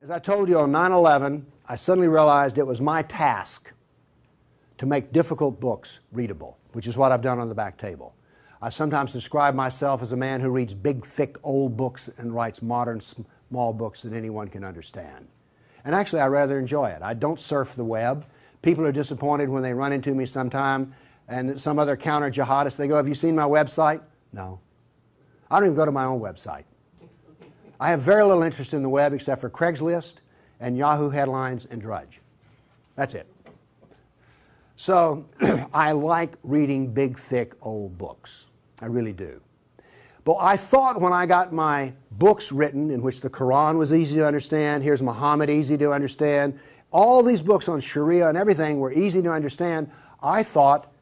As I told you on 9/11, I suddenly realized it was my task to make difficult books readable, which is what I've done on the back table. I sometimes describe myself as a man who reads big, thick, old books and writes modern, small books that anyone can understand. And actually, I rather enjoy it. I don't surf the web. People are disappointed when they run into me sometime and some other counter-jihadist, they go, "Have you seen my website?" No. I don't even go to my own website. I have very little interest in the web except for Craigslist and Yahoo headlines and Drudge. That's it. So I like reading big, thick, old books. I really do. But I thought when I got my books written, in which the Quran was easy to understand, here's Muhammad, easy to understand, all these books on Sharia and everything were easy to understand, I thought,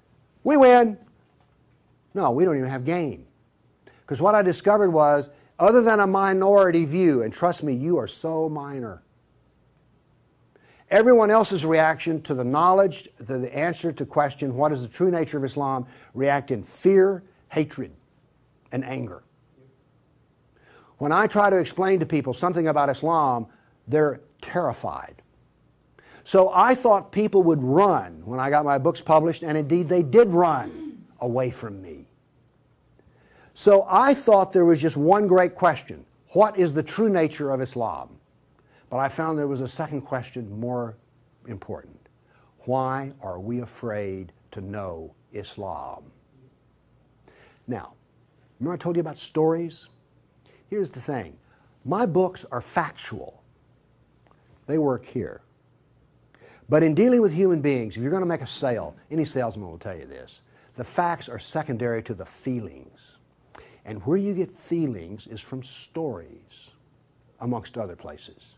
we win. No, we don't even have game. Because what I discovered was, other than a minority view, and trust me, you are so minor, everyone else's reaction to the knowledge, to the answer to question, what is the true nature of Islam, react in fear, hatred, and anger. When I try to explain to people something about Islam, they're terrified. So I thought people would run when I got my books published, and indeed they did run away from me. So I thought there was just one great question. What is the true nature of Islam? But I found there was a second question more important. Why are we afraid to know Islam? Now, remember I told you about stories? Here's the thing. My books are factual. They work here. But in dealing with human beings, if you're going to make a sale, any salesman will tell you this, the facts are secondary to the feelings. And where you get feelings is from stories, amongst other places.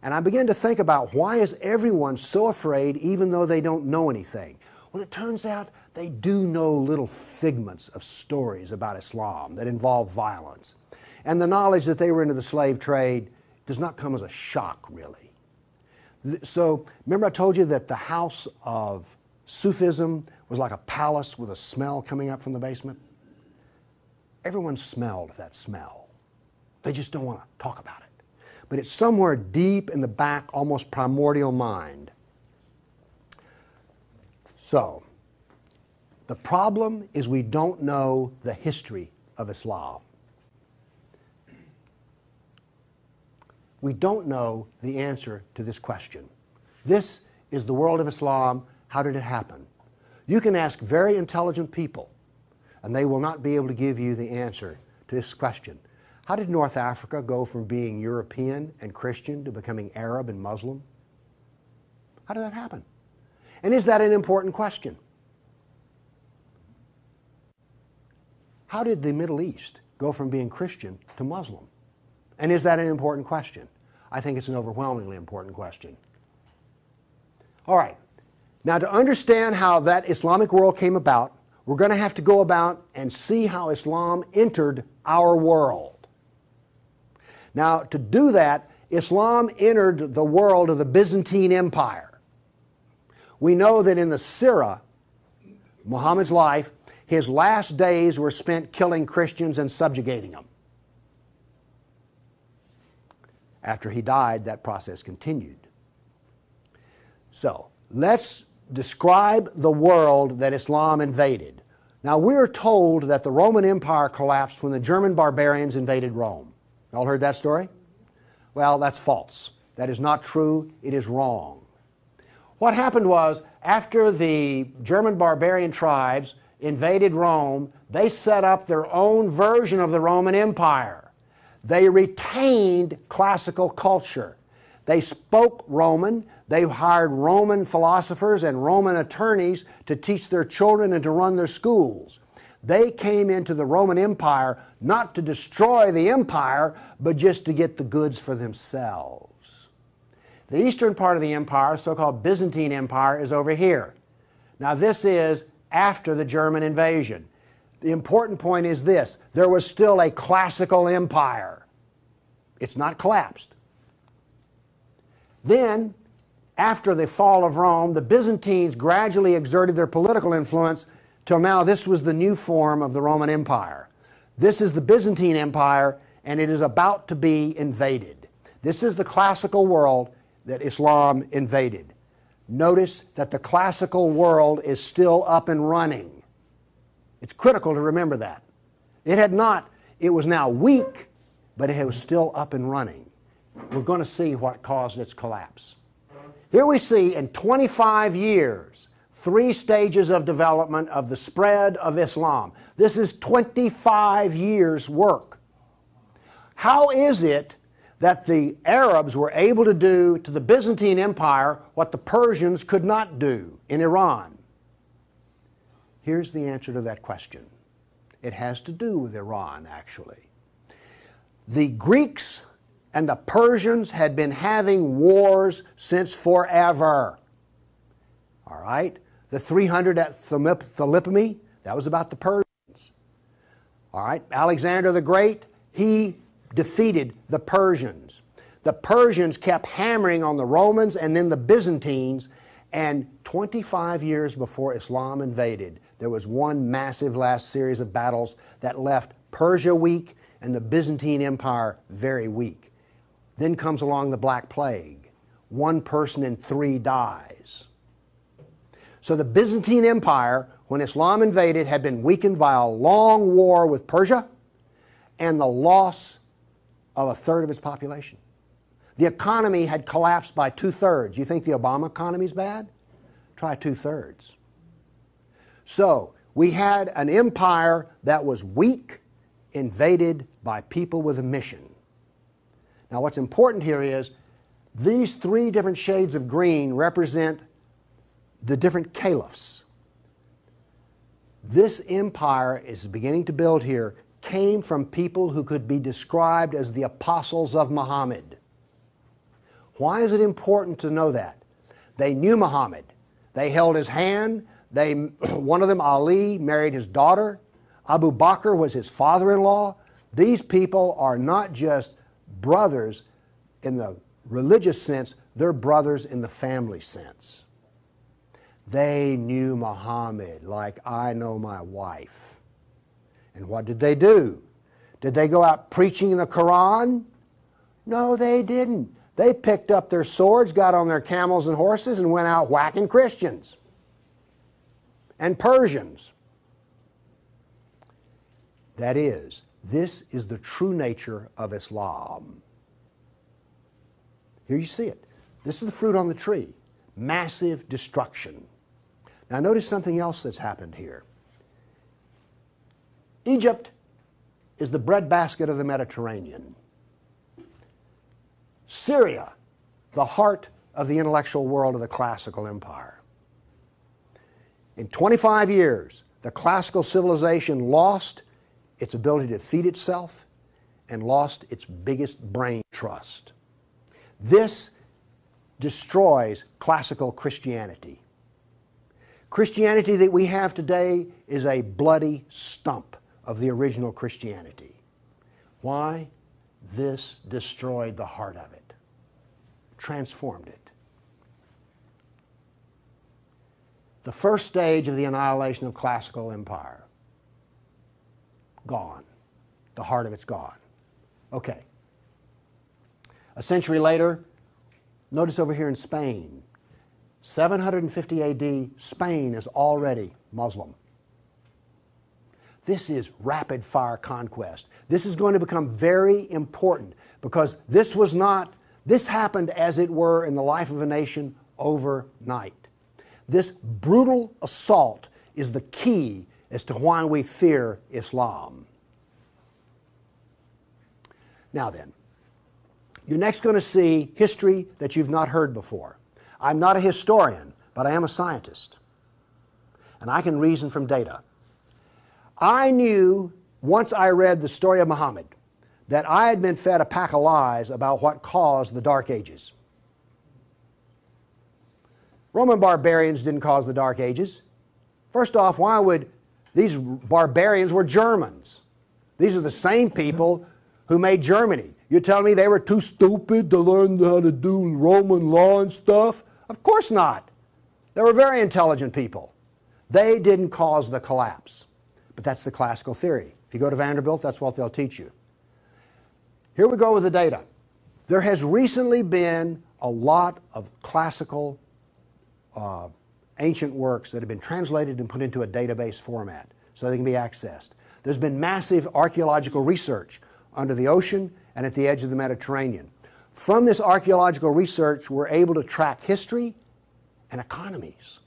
And I began to think about, why is everyone so afraid even though they don't know anything? Well, it turns out they do know little figments of stories about Islam that involve violence. And the knowledge that they were into the slave trade does not come as a shock, really. So, remember I told you that the house of Sufism was like a palace with a smell coming up from the basement? Everyone smelled that smell. They just don't want to talk about it. But it's somewhere deep in the back, almost primordial mind. So, the problem is we don't know the history of Islam. We don't know the answer to this question. This is the world of Islam. How did it happen? You can ask very intelligent people, and they will not be able to give you the answer to this question. How did North Africa go from being European and Christian to becoming Arab and Muslim? How did that happen? And is that an important question? How did the Middle East go from being Christian to Muslim? And is that an important question? I think it's an overwhelmingly important question. All right. Now, to understand how that Islamic world came about, we're going to have to go about and see how Islam entered our world. Now, to do that, Islam entered the world of the Byzantine Empire. We know that in the Sirah, Muhammad's life, his last days were spent killing Christians and subjugating them. After he died, that process continued. So, let's describe the world that Islam invaded. Now, we're told that the Roman Empire collapsed when the German barbarians invaded Rome. You all heard that story? Well, that's false. That is not true. It is wrong. What happened was, after the German barbarian tribes invaded Rome, they set up their own version of the Roman Empire. They retained classical culture. They spoke Roman. They hired Roman philosophers and Roman attorneys to teach their children and to run their schools. They came into the Roman Empire not to destroy the empire, but just to get the goods for themselves. The eastern part of the empire, so-called Byzantine Empire, is over here. Now, this is after the German invasion. The important point is this: there was still a classical empire. It's not collapsed. Then, after the fall of Rome, the Byzantines gradually exerted their political influence till now this was the new form of the Roman Empire. This is the Byzantine Empire, and it is about to be invaded. This is the classical world that Islam invaded. Notice that the classical world is still up and running. It's critical to remember that. It was now weak, but it was still up and running. We're going to see what caused its collapse. Here we see in 25 years, 3 stages of development of the spread of Islam. This is 25 years' work. How is it that the Arabs were able to do to the Byzantine Empire what the Persians could not do in Iran? Here's the answer to that question. It has to do with Iran, actually. The Greeks and the Persians had been having wars since forever. All right? The 300 at Thermopylae, that was about the Persians. All right? Alexander the Great, he defeated the Persians. The Persians kept hammering on the Romans and then the Byzantines, and 25 years before Islam invaded, there was one massive last series of battles that left Persia weak and the Byzantine Empire very weak. Then comes along the Black Plague. 1 person in 3 dies. So the Byzantine Empire, when Islam invaded, had been weakened by a long war with Persia and the loss of 1/3 of its population. The economy had collapsed by 2/3. You think the Obama economy is bad? Try 2/3. So we had an empire that was weak, invaded by people with a mission. Now what's important here is these 3 different shades of green represent the different caliphs. This empire is beginning to build here came from people who could be described as the apostles of Muhammad. Why is it important to know that? They knew Muhammad. They held his hand. One of them, Ali, married his daughter. Abu Bakr was his father-in-law. These people are not just brothers in the religious sense, they're brothers in the family sense. They knew Muhammad like I know my wife. And what did they do? Did they go out preaching the Quran? No, they didn't. They picked up their swords, got on their camels and horses, and went out whacking Christians and Persians. That is, this is the true nature of Islam. Here you see it. This is the fruit on the tree. Massive destruction. Now notice something else that's happened here. Egypt is the breadbasket of the Mediterranean. Syria, the heart of the intellectual world of the classical empire. In 25 years, the classical civilization lost its ability to feed itself and lost its biggest brain trust. This destroys classical Christianity. Christianity that we have today is a bloody stump of the original Christianity. Why? This destroyed the heart of it, transformed it. The first stage of the annihilation of classical empire, gone. The heart of it's gone. Okay. A century later, notice over here in Spain, 750 AD, Spain is already Muslim. This is rapid fire conquest. This is going to become very important because this happened as it were in the life of a nation overnight. This brutal assault is the key as to why we fear Islam. Now then, you're next going to see history that you've not heard before. I'm not a historian, but I am a scientist. And I can reason from data. I knew, once I read the story of Muhammad, that I had been fed a pack of lies about what caused the Dark Ages. Roman barbarians didn't cause the Dark Ages. First off, why would these barbarians were Germans? These are the same people who made Germany. You're telling me they were too stupid to learn how to do Roman law and stuff? Of course not. They were very intelligent people. They didn't cause the collapse. But that's the classical theory. If you go to Vanderbilt, that's what they'll teach you. Here we go with the data. There has recently been a lot of classical ancient works that have been translated and put into a database format so they can be accessed. There's been massive archaeological research under the ocean and at the edge of the Mediterranean. From this archaeological research, we're able to track history and economies.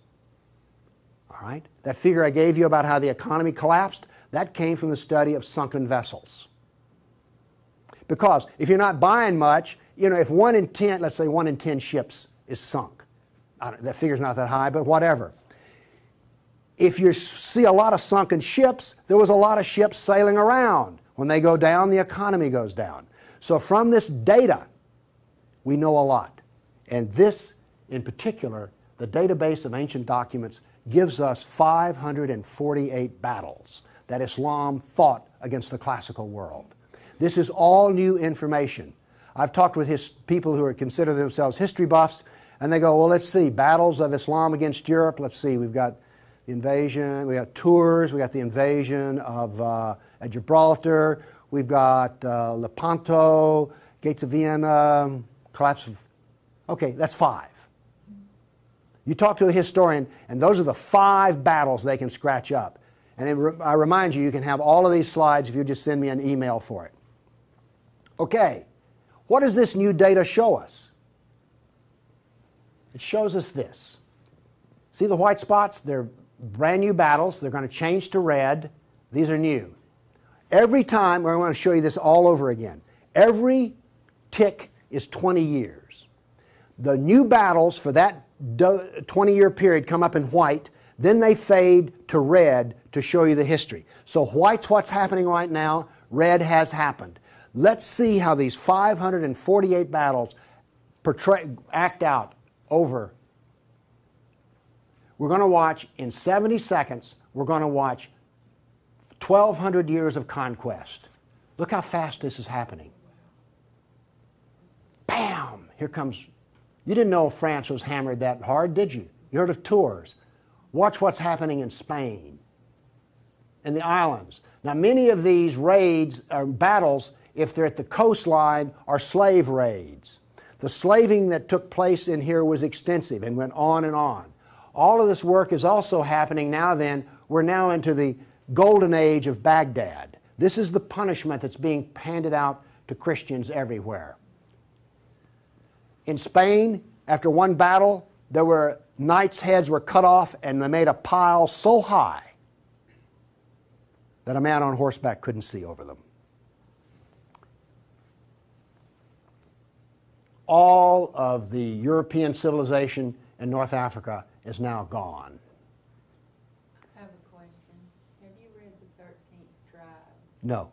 All right? That figure I gave you about how the economy collapsed, that came from the study of sunken vessels. Because if you're not buying much, you know, if 1 in 10, let's say 1 in 10 ships is sunk, that figure's not that high, but whatever. If you see a lot of sunken ships, there was a lot of ships sailing around. When they go down, the economy goes down. So from this data, we know a lot. And this, in particular, the database of ancient documents, gives us 548 battles that Islam fought against the classical world. This is all new information. I've talked with people who consider themselves history buffs, and they go, well, let's see, battles of Islam against Europe. Let's see, we've got the invasion, we got Tours, we got the invasion of at Gibraltar, we've got Lepanto, Gates of Vienna, collapse of... Okay, that's 5. You talk to a historian, and those are the 5 battles they can scratch up. And I remind you, you can have all of these slides if you just send me an email for it. Okay, what does this new data show us? It shows us this. See the white spots? They're brand new battles. They're going to change to red. These are new. Every time, I want to show you this all over again. Every tick is 20 years. The new battles for that 20-year period come up in white, then they fade to red to show you the history. So white's what's happening right now, red has happened. Let's see how these 548 battles act out over. We're going to watch, in 70 seconds, we're going to watch 1,200 years of conquest. Look how fast this is happening. Bam! Here comes... You didn't know France was hammered that hard, did you? You heard of Tours. Watch what's happening in Spain and the islands. Now, many of these raids or battles, if they're at the coastline, are slave raids. The slaving that took place in here was extensive and went on and on. All of this work is also happening now then. We're now into the golden age of Baghdad. This is the punishment that's being handed out to Christians everywhere. In Spain, after one battle, there were knights' heads were cut off, and they made a pile so high that a man on horseback couldn't see over them. All of the European civilization in North Africa is now gone. I have a question. Have you read the 13th tribe? No.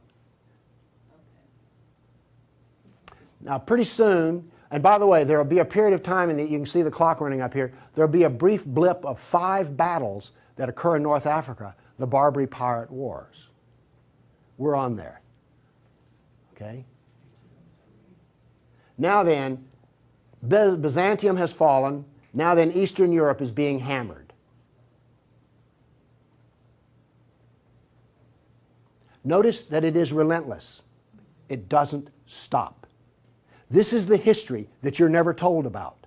Okay. Now, pretty soon, and by the way, there will be a period of time, and you can see the clock running up here, there will be a brief blip of 5 battles that occur in North Africa, the Barbary Pirate Wars. We're on there. Okay? Now then, Byzantium has fallen. Now then, Eastern Europe is being hammered. Notice that it is relentless. It doesn't stop. This is the history that you're never told about.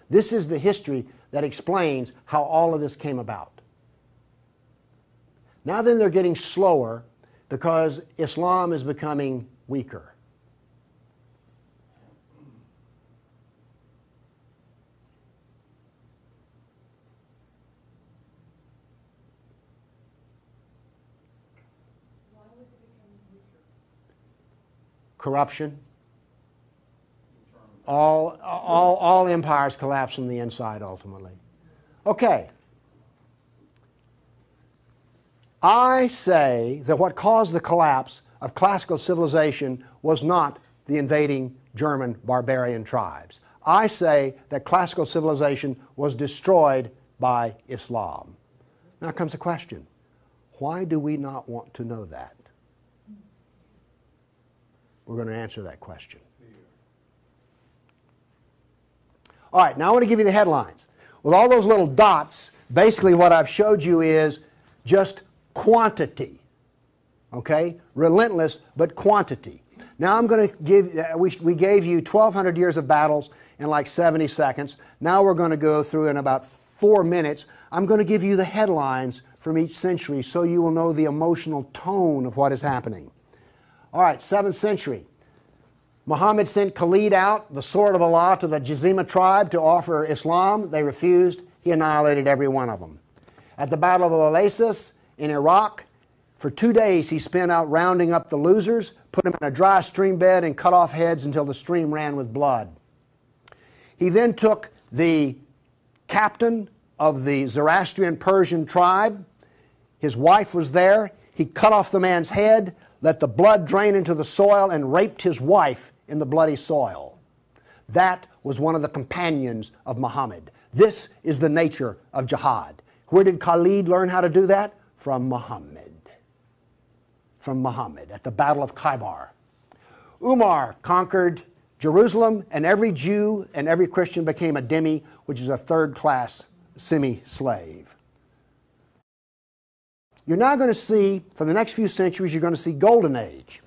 This is the history that explains how all of this came about. Now then, they're getting slower because Islam is becoming weaker. Why was it becoming weaker? Corruption. All empires collapse from the inside ultimately. Okay. I say that what caused the collapse of classical civilization was not the invading German barbarian tribes. I say that classical civilization was destroyed by Islam. Now comes the question, why do we not want to know that? We're going to answer that question. All right, now I want to give you the headlines. With all those little dots, basically what I've showed you is just quantity. Okay? Relentless, but quantity. Now I'm going to give, we gave you 1,200 years of battles in like 70 seconds. Now we're going to go through in about 4 minutes. I'm going to give you the headlines from each century so you will know the emotional tone of what is happening. All right, 7th century. Muhammad sent Khalid out, the sword of Allah, to the Jazima tribe to offer Islam. They refused. He annihilated every one of them. At the Battle of Oasis in Iraq, for 2 days he spent out rounding up the losers, put them in a dry stream bed, and cut off heads until the stream ran with blood. He then took the captain of the Zoroastrian Persian tribe. His wife was there. He cut off the man's head, let the blood drain into the soil, and raped his wife in the bloody soil. That was one of the companions of Muhammad. This is the nature of jihad. Where did Khalid learn how to do that? From Muhammad. From Muhammad at the Battle of Khaybar. Umar conquered Jerusalem, and every Jew and every Christian became a dhimmi, which is a third-class semi-slave. You're now going to see, for the next few centuries, you're going to see Golden Age.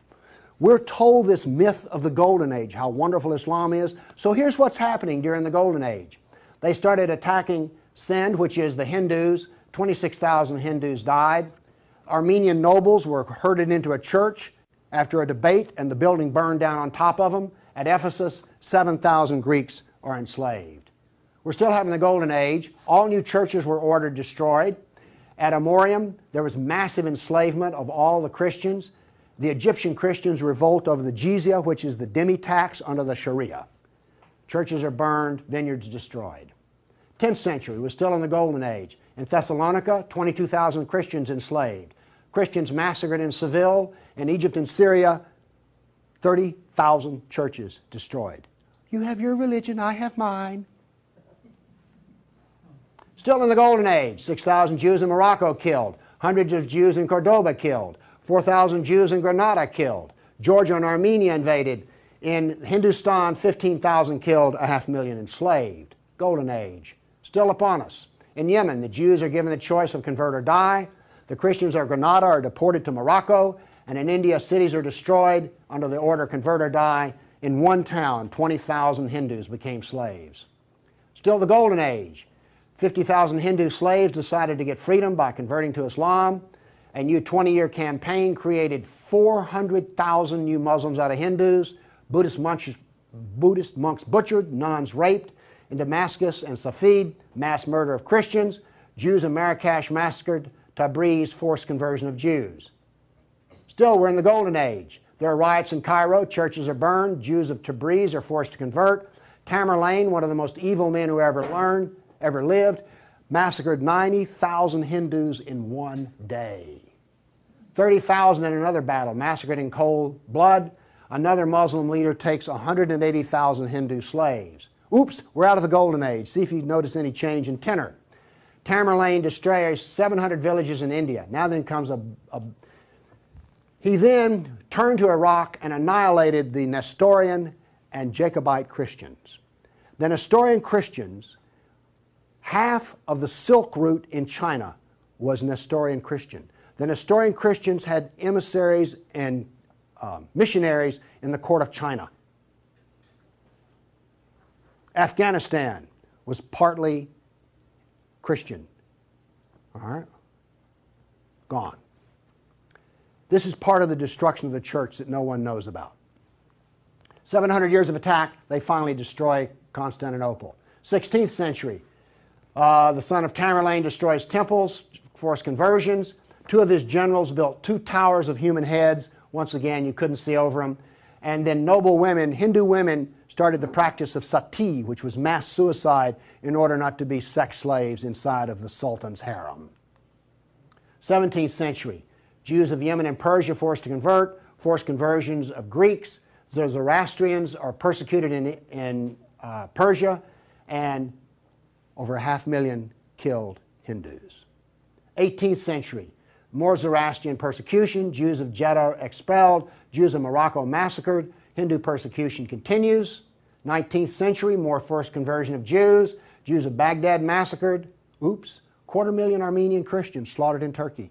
We're told this myth of the Golden Age, how wonderful Islam is. So here's what's happening during the Golden Age. They started attacking Sind, which is the Hindus. 26,000 Hindus died. Armenian nobles were herded into a church after a debate, and the building burned down on top of them. At Ephesus, 7,000 Greeks are enslaved. We're still having the Golden Age. All new churches were ordered destroyed. At Amorium, there was massive enslavement of all the Christians. The Egyptian Christians revolt over the jizya, which is the dhimmi tax under the Sharia. Churches are burned, vineyards destroyed. 10th century was still in the Golden Age. In Thessalonica, 22,000 Christians enslaved. Christians massacred in Seville. In Egypt and Syria, 30,000 churches destroyed. You have your religion, I have mine. Still in the Golden Age, 6,000 Jews in Morocco killed. Hundreds of Jews in Cordoba killed. 4,000 Jews in Granada killed. Georgia and Armenia invaded. In Hindustan, 15,000 killed, 500,000 enslaved. Golden Age. Still upon us. In Yemen, the Jews are given the choice of convert or die. The Christians of Granada are deported to Morocco. And in India, cities are destroyed under the order convert or die. In one town, 20,000 Hindus became slaves. Still the Golden Age. 50,000 Hindu slaves decided to get freedom by converting to Islam. A new 20-year campaign created 400,000 new Muslims out of Hindus. Buddhist monks butchered, nuns raped. In Damascus and Safed, mass murder of Christians. Jews in Marrakesh massacred. Tabriz, forced conversion of Jews. Still, we're in the Golden Age. There are riots in Cairo. Churches are burned. Jews of Tabriz are forced to convert. Tamerlane, one of the most evil men who ever lived, massacred 90,000 Hindus in one day. 30,000 in another battle, massacred in cold blood. Another Muslim leader takes 180,000 Hindu slaves. Oops, we're out of the Golden Age. See if you notice any change in tenor. Tamerlane destroys 700 villages in India. Now then comes He then turned to Iraq and annihilated the Nestorian and Jacobite Christians. The Nestorian Christians, half of the Silk Route in China was Nestorian Christian. The Nestorian Christians had emissaries and missionaries in the court of China. Afghanistan was partly Christian. All right? Gone. This is part of the destruction of the church that no one knows about. 700 years of attack, they finally destroy Constantinople. 16th century, the son of Tamerlane destroys temples, forced conversions. 2 of his generals built 2 towers of human heads. Once again, you couldn't see over them. And then noble women, Hindu women, started the practice of sati, which was mass suicide in order not to be sex slaves inside of the Sultan's harem. 17th century, Jews of Yemen and Persia forced to convert, forced conversions of Greeks. The Zoroastrians are persecuted in Persia, and over 500,000 killed Hindus. 18th century, more Zoroastrian persecution, Jews of Jeddah expelled, Jews of Morocco massacred, Hindu persecution continues. 19th century, more forced conversion of Jews, Jews of Baghdad massacred. Oops, 250,000 Armenian Christians slaughtered in Turkey.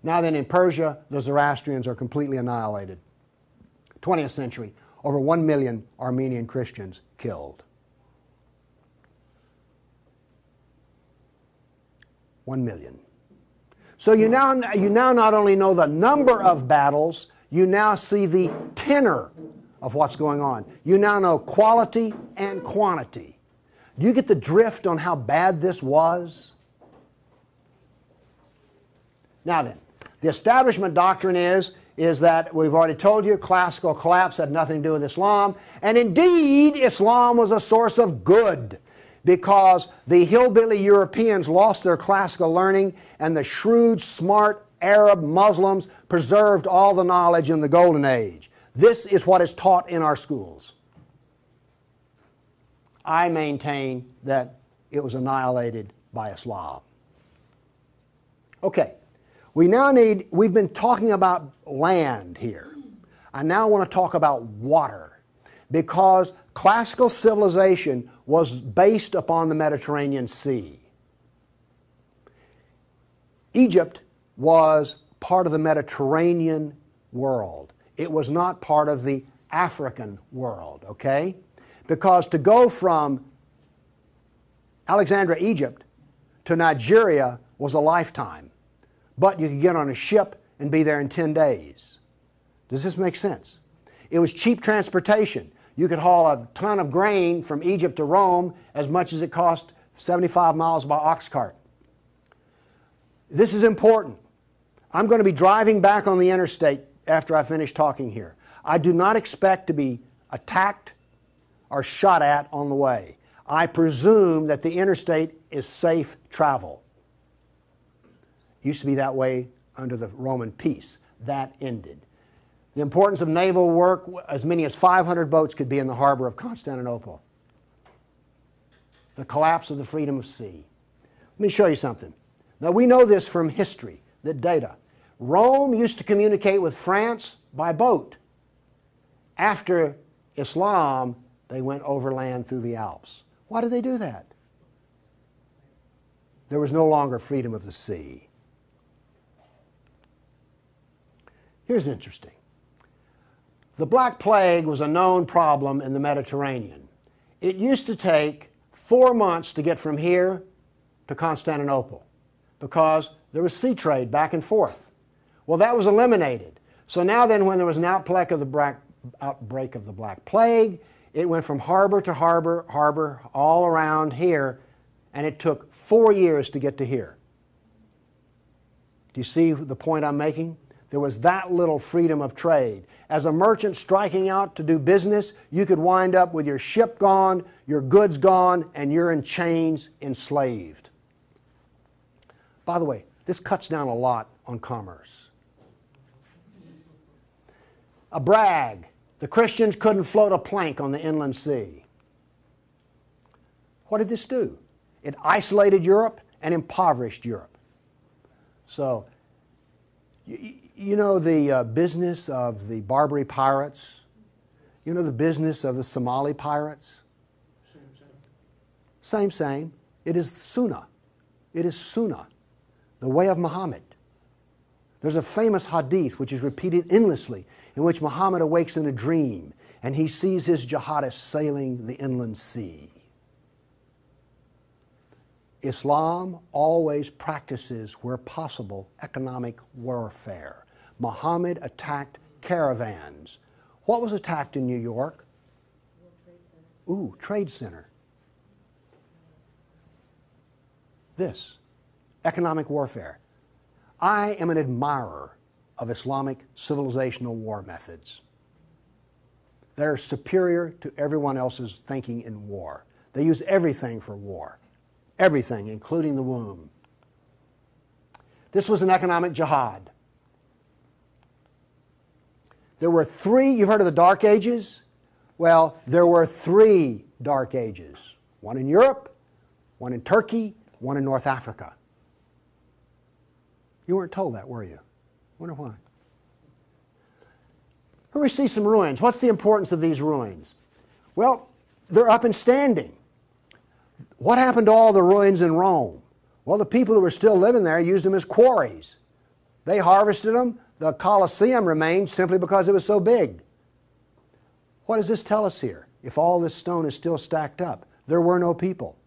Now then, in Persia, the Zoroastrians are completely annihilated. 20th century, over 1 million Armenian Christians killed. 1 million. So you now not only know the number of battles, you now see the tenor of what's going on. You now know quality and quantity. Do you get the drift on how bad this was? Now then, the establishment doctrine is that we've already told you classical collapse had nothing to do with Islam, and indeed Islam was a source of good because the hillbilly Europeans lost their classical learning and the shrewd, smart Arab Muslims preserved all the knowledge in the Golden Age. This is what is taught in our schools. I maintain that it was annihilated by Islam. Okay, we've been talking about land here. I now want to talk about water, because classical civilization was based upon the Mediterranean Sea. Egypt was part of the Mediterranean world. It was not part of the African world, okay? Because to go from Alexandria, Egypt to Nigeria was a lifetime. But you could get on a ship and be there in 10 days. Does this make sense? It was cheap transportation. You could haul a ton of grain from Egypt to Rome as much as it cost 75 miles by ox cart. This is important. I'm going to be driving back on the interstate after I finish talking here. I do not expect to be attacked or shot at on the way. I presume that the interstate is safe travel. It used to be that way under the Roman peace. That ended. The importance of naval work, as many as 500 boats could be in the harbor of Constantinople. The collapse of the freedom of sea. Let me show you something. Now we know this from history, the data. Rome used to communicate with France by boat. After Islam, they went overland through the Alps. Why did they do that? There was no longer freedom of the sea. Here's interesting. The Black Plague was a known problem in the Mediterranean. It used to take 4 months to get from here to Constantinople because there was sea trade back and forth. Well, that was eliminated. So now then, when there was an outbreak of the Black Plague, it went from harbor to harbor, all around here, and it took 4 years to get to here. Do you see the point I'm making? There was that little freedom of trade. As a merchant striking out to do business, you could wind up with your ship gone, your goods gone, and you're in chains, enslaved. By the way, this cuts down a lot on commerce. A brag. The Christians couldn't float a plank on the inland sea. What did this do? It isolated Europe and impoverished Europe. So, you know the business of the Barbary pirates? You know the business of the Somali pirates? Same. It is Sunnah. It is Sunnah, the way of Muhammad. There's a famous hadith which is repeated endlessly, in which Muhammad awakes in a dream and he sees his jihadists sailing the inland sea. Islam always practices, where possible, economic warfare. Muhammad attacked caravans. What was attacked in New York? Ooh, Trade Center. This, economic warfare. I am an admirer of Islamic civilizational war methods. They're superior to everyone else's thinking in war. They use everything for war. Everything, including the womb. This was an economic jihad. There were 3, you've heard of the Dark Ages? Well, there were 3 Dark Ages. One in Europe, one in Turkey, one in North Africa. You weren't told that, were you? Wonder why. Here we see some ruins. What's the importance of these ruins? Well, they're up and standing. What happened to all the ruins in Rome? Well, the people who were still living there used them as quarries. They harvested them. The Colosseum remained simply because it was so big. What does this tell us here? If all this stone is still stacked up, there were no people.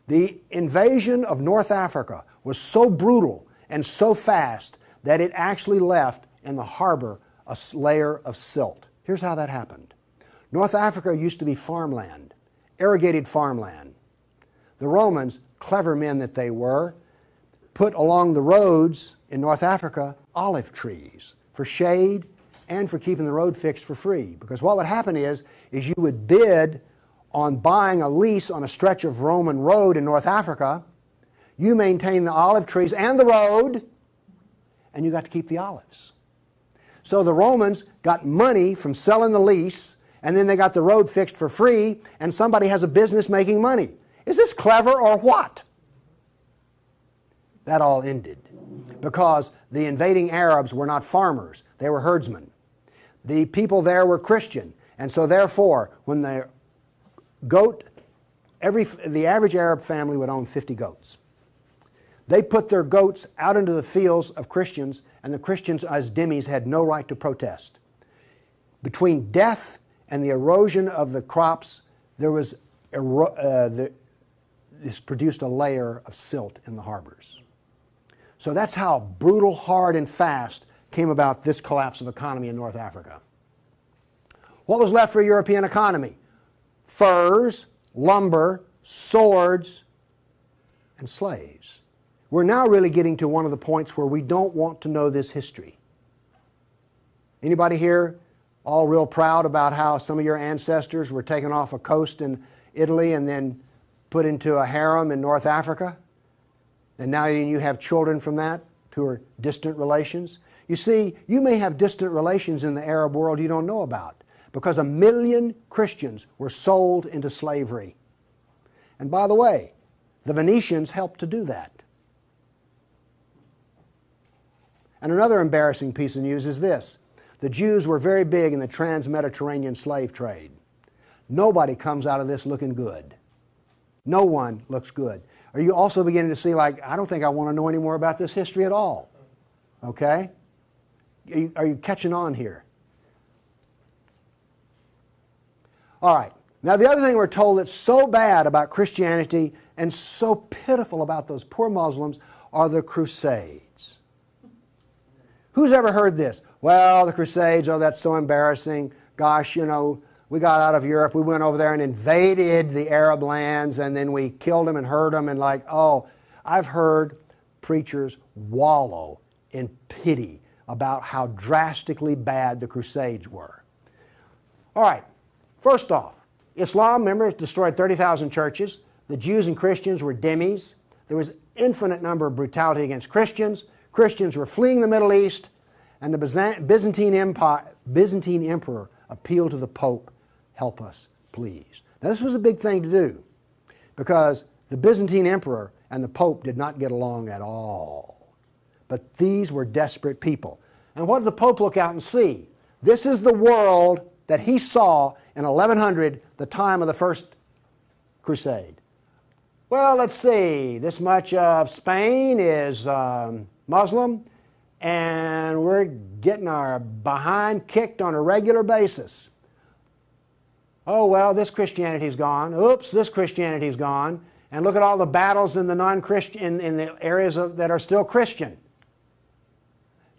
The invasion of North Africa was so brutal and so fast that it actually left in the harbor a layer of silt. Here's how that happened. North Africa used to be farmland, irrigated farmland. The Romans, clever men that they were, put along the roads in North Africa olive trees for shade and for keeping the road fixed for free. Because what would happen is you would bid on buying a lease on a stretch of Roman road in North Africa. You maintain the olive trees and the road, and you got to keep the olives. So the Romans got money from selling the lease, and then they got the road fixed for free, and somebody has a business making money. Is this clever or what? That all ended because the invading Arabs were not farmers, they were herdsmen. The people there were Christian, and so therefore, when the average Arab family would own 50 goats. They put their goats out into the fields of Christians, and the Christians as dhimmis had no right to protest. Between death and the erosion of the crops, there was this produced a layer of silt in the harbors. So that's how brutal, hard, and fast came about this collapse of economy in North Africa. What was left for a European economy? Furs, lumber, swords, and slaves. We're now really getting to one of the points where we don't want to know this history. Anybody here all real proud about how some of your ancestors were taken off a coast in Italy and then put into a harem in North Africa? And now you have children from that who are distant relations. You see, you may have distant relations in the Arab world you don't know about because 1 million Christians were sold into slavery. And by the way, the Venetians helped to do that. And another embarrassing piece of news is this. The Jews were very big in the trans-Mediterranean slave trade. Nobody comes out of this looking good. No one looks good. Are you also beginning to see, like, I don't think I want to know any more about this history at all? Okay? Are you catching on here? All right. Now, the other thing we're told that's so bad about Christianity and so pitiful about those poor Muslims are the Crusades. Who's ever heard this? Well, the Crusades, oh, that's so embarrassing. Gosh, you know, we got out of Europe, we went over there and invaded the Arab lands, and then we killed them and hurt them, and like, oh, I've heard preachers wallow in pity about how drastically bad the Crusades were. All right, first off, Islam, remember, destroyed 30,000 churches. The Jews and Christians were dhimmis. There was infinite number of brutality against Christians. Christians were fleeing the Middle East, and the Byzantine emperor appealed to the Pope, help us, please. Now, this was a big thing to do because the Byzantine emperor and the Pope did not get along at all. But these were desperate people. And what did the Pope look out and see? This is the world that he saw in 1100, the time of the First Crusade. Well, let's see. This much of Spain is Muslim, and we're getting our behind kicked on a regular basis. Oh, well, this Christianity's gone. Oops, this Christianity's gone. And look at all the battles in the non-Christian, in the areas that are still Christian.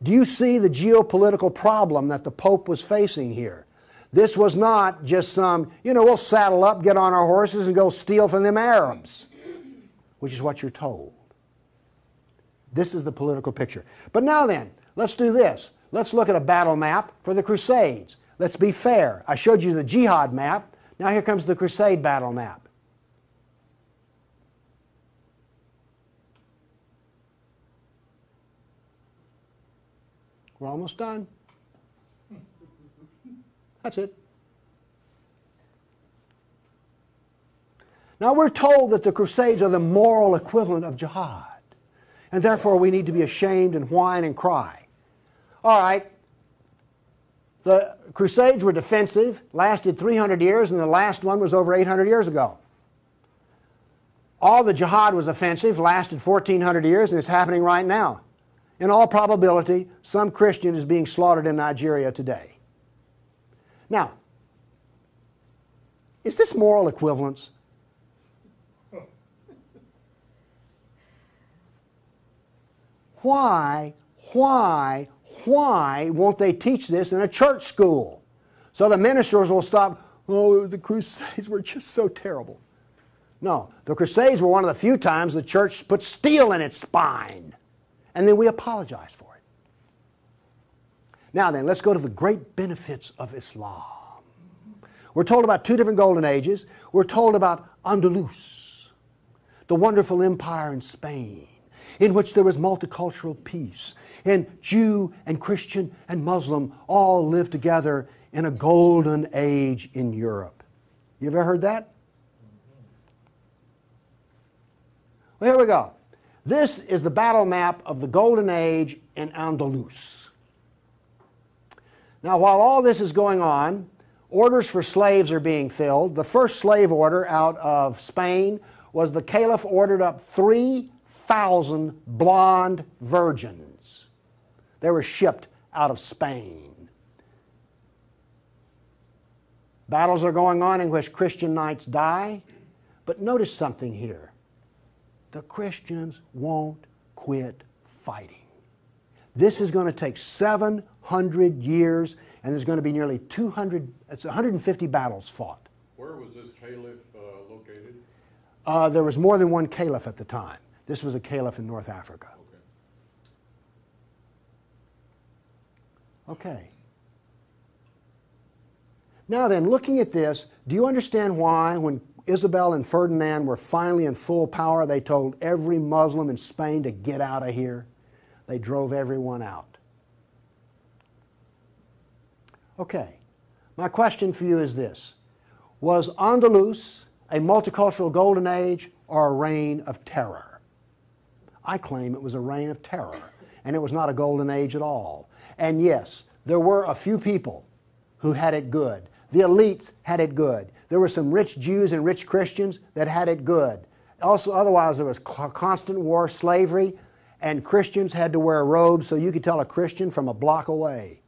Do you see the geopolitical problem that the Pope was facing here? This was not just some, you know, we'll saddle up, get on our horses, and go steal from them Arabs, which is what you're told. This is the political picture. But now then, let's do this. Let's look at a battle map for the Crusades. Let's be fair. I showed you the jihad map. Now here comes the Crusade battle map. We're almost done. That's it. Now we're told that the Crusades are the moral equivalent of jihad. And therefore we need to be ashamed and whine and cry. All right. The Crusades were defensive, lasted 300 years, and the last one was over 800 years ago. All the jihad was offensive, lasted 1,400 years, and it's happening right now. In all probability, some Christian is being slaughtered in Nigeria today. Now, Is this moral equivalence? Why won't they teach this in a church school? So the ministers will stop, oh, the Crusades were just so terrible. No, the Crusades were one of the few times the church put steel in its spine. And then we apologize for it. Now then, let's go to the great benefits of Islam. We're told about two different golden ages. We're told about Andalus, the wonderful empire in Spain, in which there was multicultural peace, and Jew and Christian and Muslim all lived together in a golden age in Europe. You ever heard that? Well, here we go. This is the battle map of the golden age in Andalus. Now, while all this is going on, orders for slaves are being filled. The first slave order out of Spain was the Caliph ordered up 3,000 blonde virgins. They were shipped out of Spain. Battles are going on in which Christian knights die. But notice something here. The Christians won't quit fighting. This is going to take 700 years, and there's going to be nearly 150 battles fought. Where was this caliph located? There was more than one caliph at the time. This was a caliph in North Africa. Okay. Now then, looking at this, do you understand why when Isabel and Ferdinand were finally in full power, they told every Muslim in Spain to get out of here? They drove everyone out. Okay. My question for you is this. Was Andalus a multicultural golden age or a reign of terror? I claim it was a reign of terror, and it was not a golden age at all. And yes, there were a few people who had it good. The elites had it good. There were some rich Jews and rich Christians that had it good. Also, otherwise, there was constant war, slavery, and Christians had to wear robes so you could tell a Christian from a block away.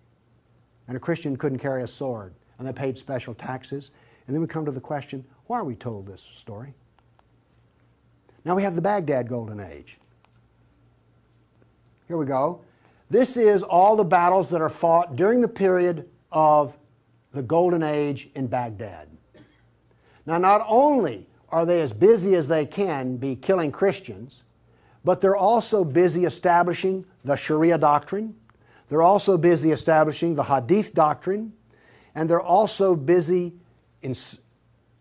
And a Christian couldn't carry a sword, and they paid special taxes. And then we come to the question, why are we told this story? Now we have the Baghdad Golden Age. Here we go. This is all the battles that are fought during the period of the Golden Age in Baghdad. Now, not only are they as busy as they can be killing Christians, but they're also busy establishing the Sharia doctrine. They're also busy establishing the Hadith doctrine. And they're also busy in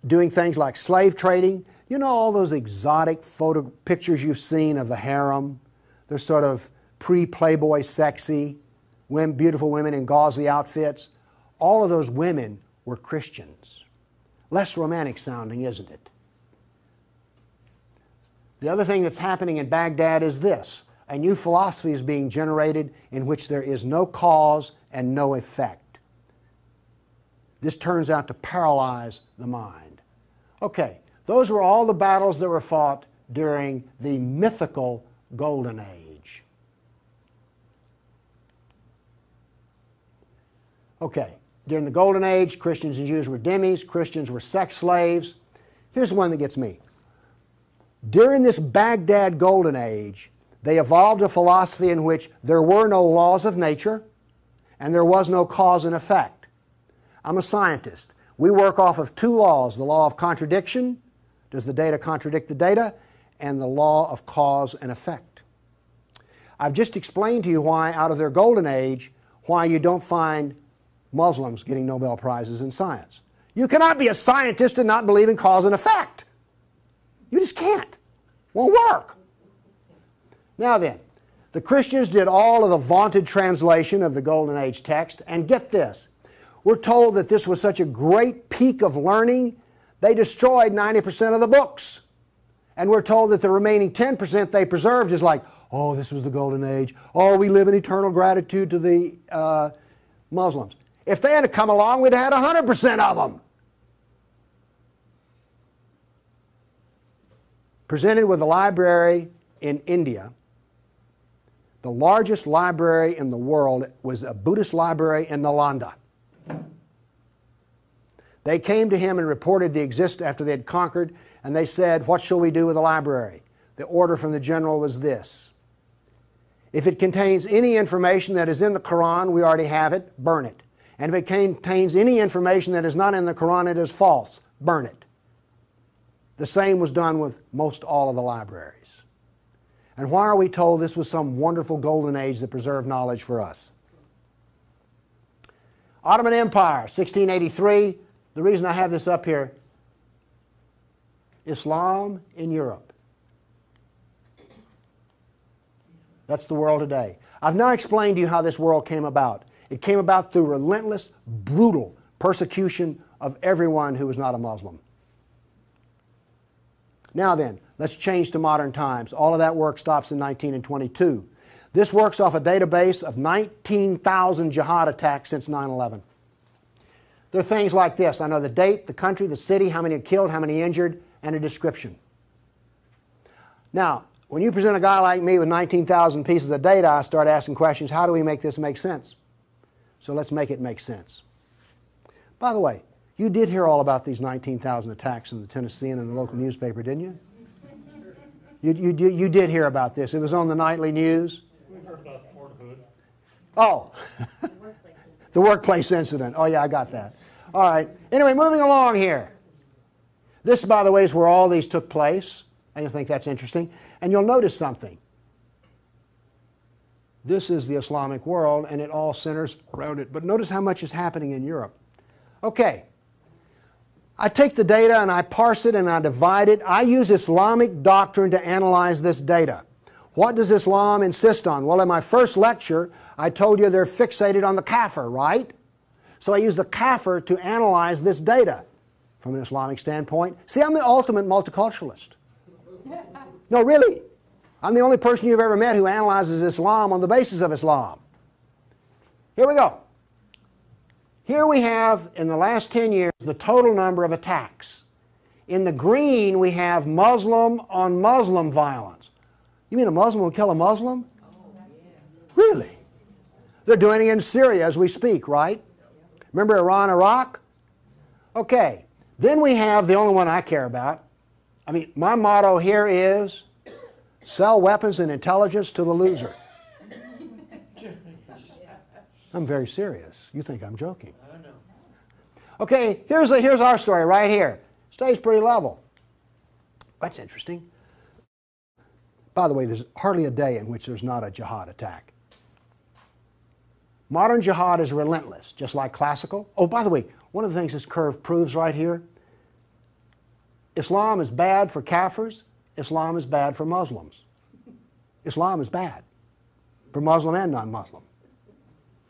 doing things like slave trading. You know all those exotic photo pictures you've seen of the harem? They're sort of pre-Playboy sexy, beautiful women in gauzy outfits. All of those women were Christians. Less romantic sounding, isn't it? The other thing that's happening in Baghdad is this. A new philosophy is being generated in which there is no cause and no effect. This turns out to paralyze the mind. Okay, those were all the battles that were fought during the mythical Golden Age. Okay. During the Golden Age, Christians and Jews were dhimmis, Christians were sex slaves. Here's the one that gets me. During this Baghdad Golden Age, they evolved a philosophy in which there were no laws of nature and there was no cause and effect. I'm a scientist. We work off of two laws, the law of contradiction, does the data contradict the data, and the law of cause and effect. I've just explained to you why, out of their Golden Age, why you don't find Muslims getting Nobel Prizes in science. You cannot be a scientist and not believe in cause and effect. You just can't. Won't work. Now then, the Christians did all of the vaunted translation of the Golden Age text, and get this. We're told that this was such a great peak of learning, they destroyed 90% of the books. And we're told that the remaining 10% they preserved is like, oh, this was the Golden Age. Oh, we live in eternal gratitude to the Muslims. If they had come along, we'd have had 100% of them. Presented with a library in India, the largest library in the world was a Buddhist library in Nalanda. They came to him and reported the existence after they had conquered, and they said, "What shall we do with the library?" The order from the general was this: if it contains any information that is in the Quran, we already have it, burn it. And if it contains any information that is not in the Quran, it is false, burn it. The same was done with most all of the libraries. And why are we told this was some wonderful golden age that preserved knowledge for us? Ottoman Empire, 1683. The reason I have this up here, Islam in Europe. That's the world today. I've now explained to you how this world came about. It came about through relentless, brutal persecution of everyone who was not a Muslim. Now then, let's change to modern times. All of that work stops in 1922. This works off a database of 19,000 jihad attacks since 9/11. There are things like this. I know the date, the country, the city, how many are killed, how many injured, and a description. Now, when you present a guy like me with 19,000 pieces of data, I start asking questions. How do we make this make sense? So let's make it make sense. By the way, you did hear all about these 19,000 attacks in the Tennessean and the local newspaper, didn't you? You did hear about this. It was on the nightly news. We heard about Fort Hood. Oh, the workplace incident. Oh, yeah, I got that. All right. Anyway, moving along here. This, by the way, is where all these took place. I think that's interesting. And you'll notice something. This is the Islamic world, and it all centers around it. But notice how much is happening in Europe. Okay. I take the data and I parse it and I divide it. I use Islamic doctrine to analyze this data. What does Islam insist on? Well, in my first lecture, I told you they're fixated on the kafir, right? So I use the kafir to analyze this data from an Islamic standpoint. See, I'm the ultimate multiculturalist. No, really. I'm the only person you've ever met who analyzes Islam on the basis of Islam. Here we go. Here we have, in the last 10 years, the total number of attacks. In the green, we have Muslim on Muslim violence. You mean a Muslim will kill a Muslim? Really? They're doing it in Syria as we speak, right? Remember Iran, Iraq? Okay. Then we have the only one I care about. I mean, my motto here is sell weapons and intelligence to the loser. I'm very serious. You think I'm joking. Okay, here's our story right here. Stays pretty level. That's interesting. By the way, there's hardly a day in which there's not a jihad attack. Modern jihad is relentless, just like classical. Oh, by the way, one of the things this curve proves right here, Islam is bad for Kafirs. Islam is bad for Muslims. Islam is bad for Muslim and non-Muslim.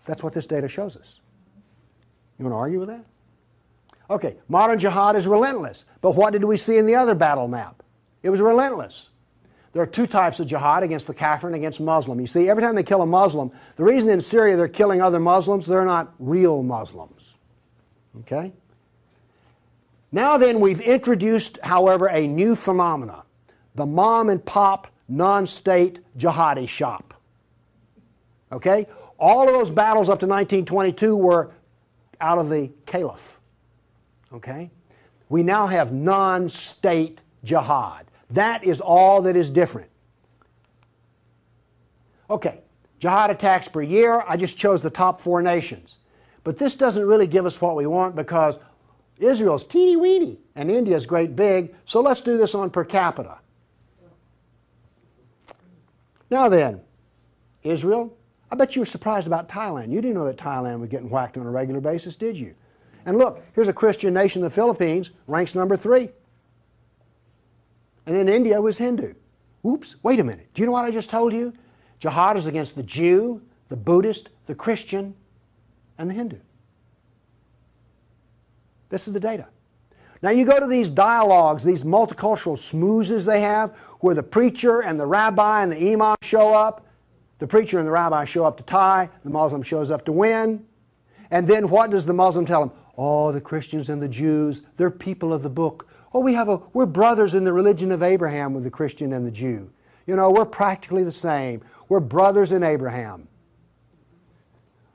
That's what this data shows us. You want to argue with that? Okay, modern jihad is relentless. But what did we see in the other battle map? It was relentless. There are two types of jihad, against the kafir and against Muslim. You see, every time they kill a Muslim, the reason in Syria they're killing other Muslims, they're not real Muslims. Okay? Now then, we've introduced, however, a new phenomena. The mom and pop non-state jihadi shop. Okay? All of those battles up to 1922 were out of the caliph. Okay? We now have non-state jihad. That is all that is different. Okay, jihad attacks per year. I just chose the top 4 nations. But this doesn't really give us what we want because Israel's teeny-weeny and India's great big, so let's do this on per capita. Now then, Israel, I bet you were surprised about Thailand. You didn't know that Thailand was getting whacked on a regular basis, did you? And look, here's a Christian nation, the Philippines, ranks number 3. And then India was Hindu. Oops, wait a minute. Do you know what I just told you? Jihad is against the Jew, the Buddhist, the Christian, and the Hindu. This is the data. Now you go to these dialogues, these multicultural smoozes they have, where the preacher and the rabbi and the imam show up. The preacher and the rabbi show up to tie, the Muslim shows up to win. And then what does the Muslim tell them? Oh, the Christians and the Jews, they're people of the book. Oh, we're brothers in the religion of Abraham with the Christian and the Jew. You know, we're practically the same. We're brothers in Abraham.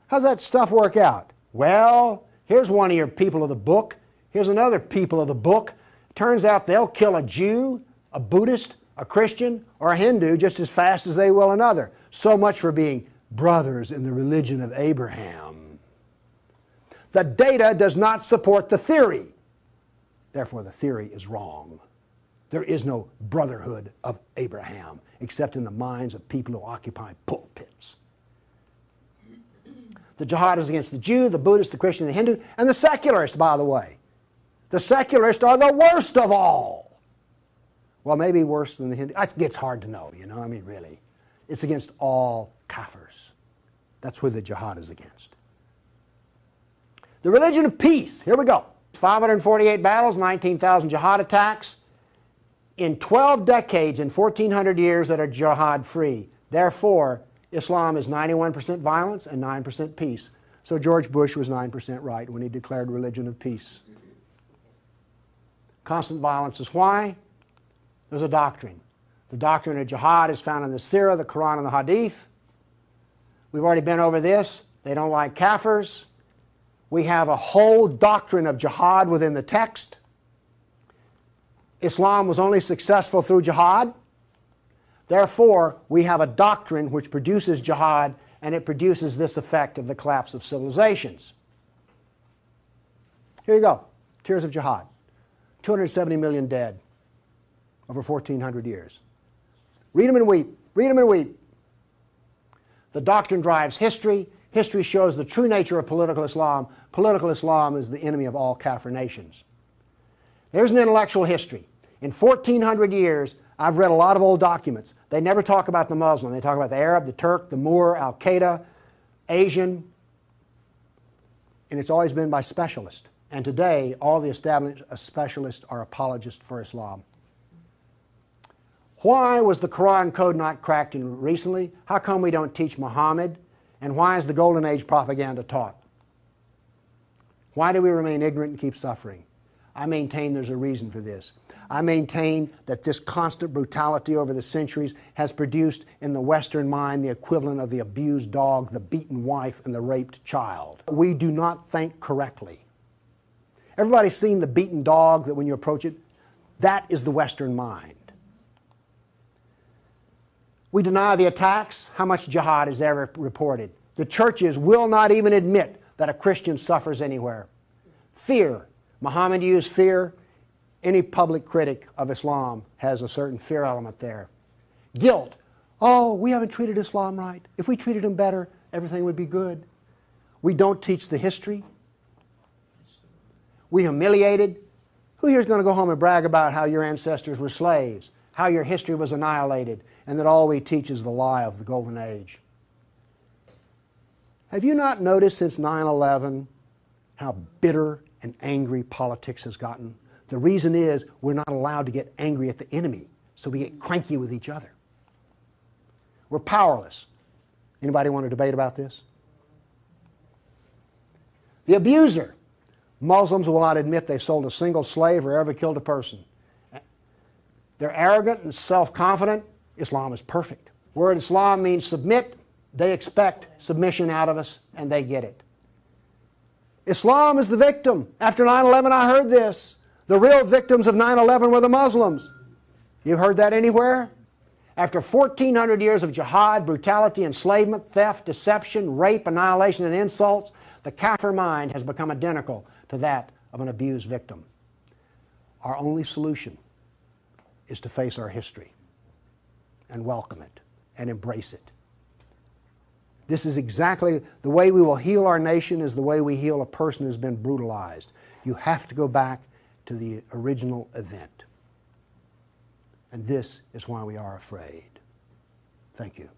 How's that stuff work out? Well, here's one of your people of the book. Here's another people of the book. Turns out they'll kill a Jew, a Buddhist, a Christian, or a Hindu just as fast as they will another. So much for being brothers in the religion of Abraham. The data does not support the theory. Therefore, the theory is wrong. There is no brotherhood of Abraham except in the minds of people who occupy pulpits. The jihad is against the Jew, the Buddhist, the Christian, the Hindu, and the secularists, by the way. The secularists are the worst of all. Well, maybe worse than the Hindu. It gets hard to know, you know, I mean, really. It's against all kafirs. That's who the jihad is against. The religion of peace. Here we go. 548 battles, 19,000 jihad attacks. In 12 decades, in 1,400 years that are jihad-free. Therefore, Islam is 91% violence and 9% peace. So George Bush was 9% right when he declared religion of peace. Constant violence is why? There's a doctrine. The doctrine of jihad is found in the Sirah, the Quran, and the Hadith. We've already been over this. They don't like kafirs. We have a whole doctrine of jihad within the text. Islam was only successful through jihad. Therefore, we have a doctrine which produces jihad, and it produces this effect of the collapse of civilizations. Here you go. Tears of jihad. 270 million dead over 1,400 years. Read them and weep. Read them and weep. The doctrine drives history. History shows the true nature of political Islam. Political Islam is the enemy of all Kafir nations. There's an intellectual history. In 1,400 years, I've read a lot of old documents. They never talk about the Muslim. They talk about the Arab, the Turk, the Moor, Al-Qaeda, Asian. And it's always been by specialists. And today, all the established specialists are apologists for Islam. Why was the Quran code not cracked recently? How come we don't teach Muhammad? And why is the Golden Age propaganda taught? Why do we remain ignorant and keep suffering? I maintain there's a reason for this. I maintain that this constant brutality over the centuries has produced in the Western mind the equivalent of the abused dog, the beaten wife, and the raped child. We do not think correctly. Everybody's seen the beaten dog that when you approach it? That is the Western mind. We deny the attacks. How much jihad is ever reported? The churches will not even admit that a Christian suffers anywhere. Fear. Muhammad used fear. Any public critic of Islam has a certain fear element there. Guilt. Oh, we haven't treated Islam right. If we treated him better, everything would be good. We don't teach the history. We humiliated. Who here is going to go home and brag about how your ancestors were slaves, how your history was annihilated, and that all we teach is the lie of the Golden Age? Have you not noticed since 9/11 how bitter and angry politics has gotten? The reason is we're not allowed to get angry at the enemy, so we get cranky with each other. We're powerless. Anybody want to debate about this? The abuser. Muslims will not admit they sold a single slave or ever killed a person. They're arrogant and self-confident. Islam is perfect. Word Islam means submit. They expect submission out of us, and they get it. Islam is the victim. After 9/11, I heard this. The real victims of 9/11 were the Muslims. You heard that anywhere? After 1,400 years of jihad, brutality, enslavement, theft, deception, rape, annihilation, and insults, the Kafir mind has become identical to that of an abused victim. Our only solution is to face our history and welcome it and embrace it. This is exactly the way we will heal our nation, is the way we heal a person who's been brutalized. You have to go back to the original event. And this is why we are afraid. Thank you.